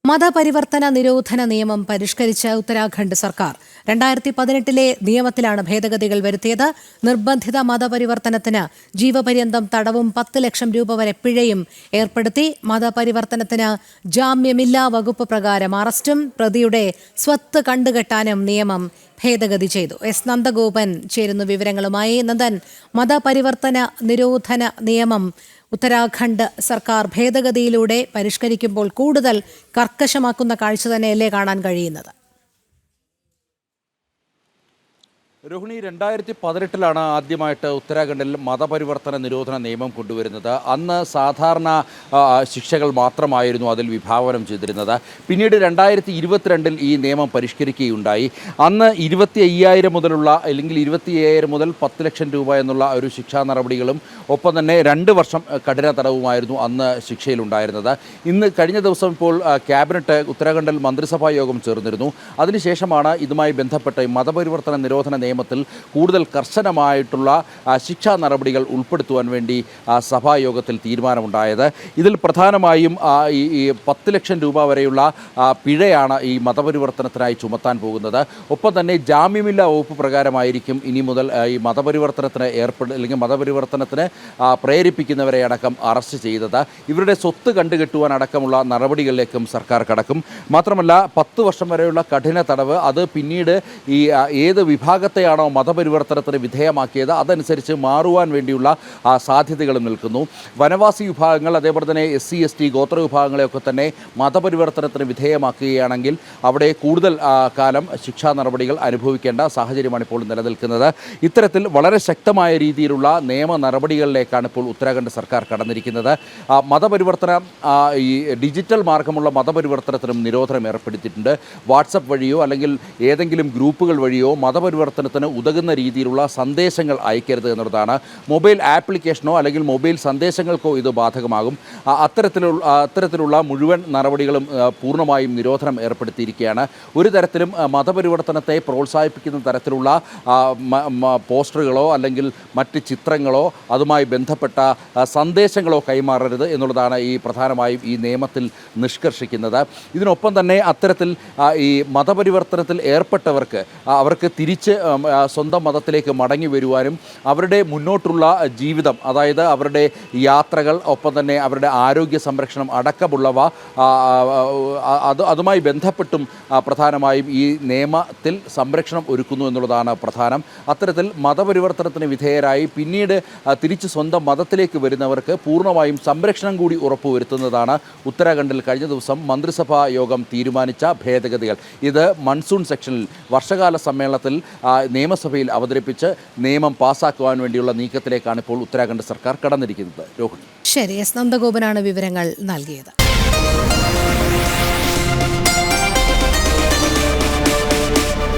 മതപരിവർത്തന നിരോധന നിയമം പരിഷ്കരിച്ച ഉത്തരാഖണ്ഡ് സർക്കാർ 2018 നിയമത്തിലാണ് ഭേദഗതികൾ വരുത്തിയത്. നിർബന്ധിത മതപരിവർത്തനത്തിന് ജീവപര്യന്തം തടവും 10 ലക്ഷം രൂപ വരെ പിഴയും ഏർപ്പെടുത്തി. മതപരിവർത്തനത്തിന് ജാമ്യമില്ലാ വകുപ്പ് പ്രകാരം അറസ്റ്റും പ്രതിയുടെ സ്വത്ത് കണ്ടുകെട്ടാനും നിയമം ഭേദഗതി ചെയ്തു. എസ് നന്ദഗോപൻ ചേരുന്നു വിവരങ്ങളുമായി. നന്ദൻ, മതപരിവർത്തന നിരോധന നിയമം ഉത്തരാഖണ്ഡ് സർക്കാർ ഭേദഗതിയിലൂടെ പരിഷ്കരിക്കുമ്പോൾ കൂടുതൽ കർക്കശമാക്കുന്ന കാഴ്ച തന്നെയല്ലേ കാണാൻ കഴിയുന്നത്? രോഹിണി, 2018 ആദ്യമായിട്ട് ഉത്തരാഖണ്ഡിൽ മതപരിവർത്തന നിരോധന നിയമം കൊണ്ടുവരുന്നത്. അന്ന് സാധാരണ ശിക്ഷകൾ മാത്രമായിരുന്നു അതിൽ വിഭാവനം ചെയ്തിരുന്നത്. പിന്നീട് 2022 ഈ നിയമം പരിഷ്കരിക്കുകയുണ്ടായി. അന്ന് 25,000 മുതലുള്ള അല്ലെങ്കിൽ 25,000 മുതൽ 10 ലക്ഷം രൂപ എന്നുള്ള ഒരു ശിക്ഷാ നടപടികളും ഒപ്പം തന്നെ 2 വർഷം കഠിന തടവുമായിരുന്നു അന്ന് ശിക്ഷയിലുണ്ടായിരുന്നത്. ഇന്ന് കഴിഞ്ഞ ദിവസം ഇപ്പോൾ ക്യാബിനറ്റ് ഉത്തരാഖണ്ഡിൽ മന്ത്രിസഭാ യോഗം ചേർന്നിരുന്നു. അതിനുശേഷമാണ് ഇതുമായി ബന്ധപ്പെട്ട് മതപരിവർത്തന നിരോധന നിയമത്തിൽ കൂടുതൽ കർശനമായിട്ടുള്ള ശിക്ഷാ നടപടികൾ ഉൾപ്പെടുത്തുവാൻ വേണ്ടി സഭായോഗത്തിൽ തീരുമാനമുണ്ടായത്. ഇതിൽ പ്രധാനമായും ഈ 10 ലക്ഷം രൂപ വരെയുള്ള പിഴയാണ് ഈ മതപരിവർത്തനത്തിനായി ചുമത്താൻ പോകുന്നത്. ഒപ്പം തന്നെ ജാമ്യമില്ലാ വകുപ്പ് പ്രകാരമായിരിക്കും ഇനി മുതൽ ഈ മതപരിവർത്തനത്തിന് അല്ലെങ്കിൽ മതപരിവർത്തനത്തിന് പ്രേരിപ്പിക്കുന്നവരെ അടക്കം അറസ്റ്റ് ചെയ്തത്. ഇവരുടെ സ്വത്ത് കണ്ടുകെട്ടുവാൻ അടക്കമുള്ള നടപടികളിലേക്കും സർക്കാർ കടക്കും. മാത്രമല്ല 10 വർഷം വരെയുള്ള കഠിന തടവ്, അത് പിന്നീട് ഈ ഏത് വിഭാഗത്തെയാണോ മതപരിവർത്തനത്തിന് വിധേയമാക്കിയത് അതനുസരിച്ച് മാറുവാൻ വേണ്ടിയുള്ള സാധ്യതകളും നിൽക്കുന്നു. വനവാസി വിഭാഗങ്ങൾ, അതേപോലെ തന്നെ SC ST ഗോത്ര വിഭാഗങ്ങളെയൊക്കെ തന്നെ മതപരിവർത്തനത്തിന് വിധേയമാക്കുകയാണെങ്കിൽ അവിടെ കൂടുതൽ കാലം ശിക്ഷാ നടപടികൾ അനുഭവിക്കേണ്ട സാഹചര്യമാണ് ഇപ്പോൾ നിലനിൽക്കുന്നത്. ഇത്തരത്തിൽ വളരെ ശക്തമായ രീതിയിലുള്ള നിയമ നടപടികളിലേക്കാണ് ഇപ്പോൾ ഉത്തരാഖണ്ഡ് സർക്കാർ കടന്നിരിക്കുന്നത്. ഈ ഡിജിറ്റൽ മാർഗമുള്ള മതപരിവർത്തനത്തിനും നിരോധനം ഏർപ്പെടുത്തിയിട്ടുണ്ട്. വാട്സപ്പ് വഴിയോ അല്ലെങ്കിൽ ഏതെങ്കിലും ഗ്രൂപ്പുകൾ വഴിയോ മതപരിവർത്തനത്തിന് ഉതകുന്ന രീതിയിലുള്ള സന്ദേശങ്ങൾ അയക്കരുത് എന്നുള്ളതാണ്. മൊബൈൽ ആപ്ലിക്കേഷനോ അല്ലെങ്കിൽ മൊബൈൽ സന്ദേശങ്ങൾക്കോ ഇത് ബാധകമാകും. അത്തരത്തിലുള്ള മുഴുവൻ നടപടികളും പൂർണ്ണമായും നിരോധനം ഏർപ്പെടുത്തിയിരിക്കുകയാണ്. ഒരു തരത്തിലും മതപരിവർത്തനത്തെ പ്രോത്സാഹിപ്പിക്കുന്ന തരത്തിലുള്ള പോസ്റ്ററുകളോ അല്ലെങ്കിൽ മറ്റ് ചിത്രങ്ങളോ അതുമായി ബന്ധപ്പെട്ട സന്ദേശങ്ങളോ കൈമാറരുത് എന്നുള്ളതാണ് ഈ പ്രധാനമായും ഈ നിയമത്തിൽ നിഷ്കർഷിക്കുന്നത്. ഇതിനൊപ്പം തന്നെ അത്തരത്തിൽ ഈ മതപരിവർത്തനത്തിൽ ഏർപ്പെട്ടവർക്ക് അവർക്ക് തിരിച്ച് സ്വന്തം മതത്തിലേക്ക് മടങ്ങി വരുവാനും അവരുടെ മുന്നോട്ടുള്ള ജീവിതം, അതായത് അവരുടെ യാത്രകൾ, ഒപ്പം തന്നെ അവരുടെ ആരോഗ്യ സംരക്ഷണം അടക്കമുള്ളവ അതുമായി ബന്ധപ്പെട്ടും പ്രധാനമായും ഈ നിയമത്തിൽ സംരക്ഷണം ഒരുക്കുന്നു എന്നുള്ളതാണ് പ്രധാനം. അത്തരത്തിൽ മതപരിവർത്തനത്തിന് വിധേയരായി പിന്നീട് തിരിച്ച് സ്വന്തം മതത്തിലേക്ക് വരുന്നവർക്ക് പൂർണ്ണമായും സംരക്ഷണം കൂടി ഉറപ്പുവരുത്തുന്നതാണ് ഉത്തരാഖണ്ഡിൽ കഴിഞ്ഞ ദിവസം മന്ത്രിസഭാ യോഗം തീരുമാനിച്ച ഭേദഗതികൾ. ഇത് മൺസൂൺ സെക്ഷനിൽ വർഷകാല സമ്മേളനത്തിൽ നിയമസഭയിൽ അവതരിപ്പിച്ച് നിയമം പാസ്സാക്കുവാൻ വേണ്ടിയുള്ള നീക്കത്തിലേക്കാണ് ഇപ്പോൾ ഉത്തരാഖണ്ഡ് സർക്കാർ കടന്നിരിക്കുന്നത്. രോഹിണി, ശരി, എസ് നന്ദഗോപനാണ് വിവരങ്ങൾ നൽകിയത്.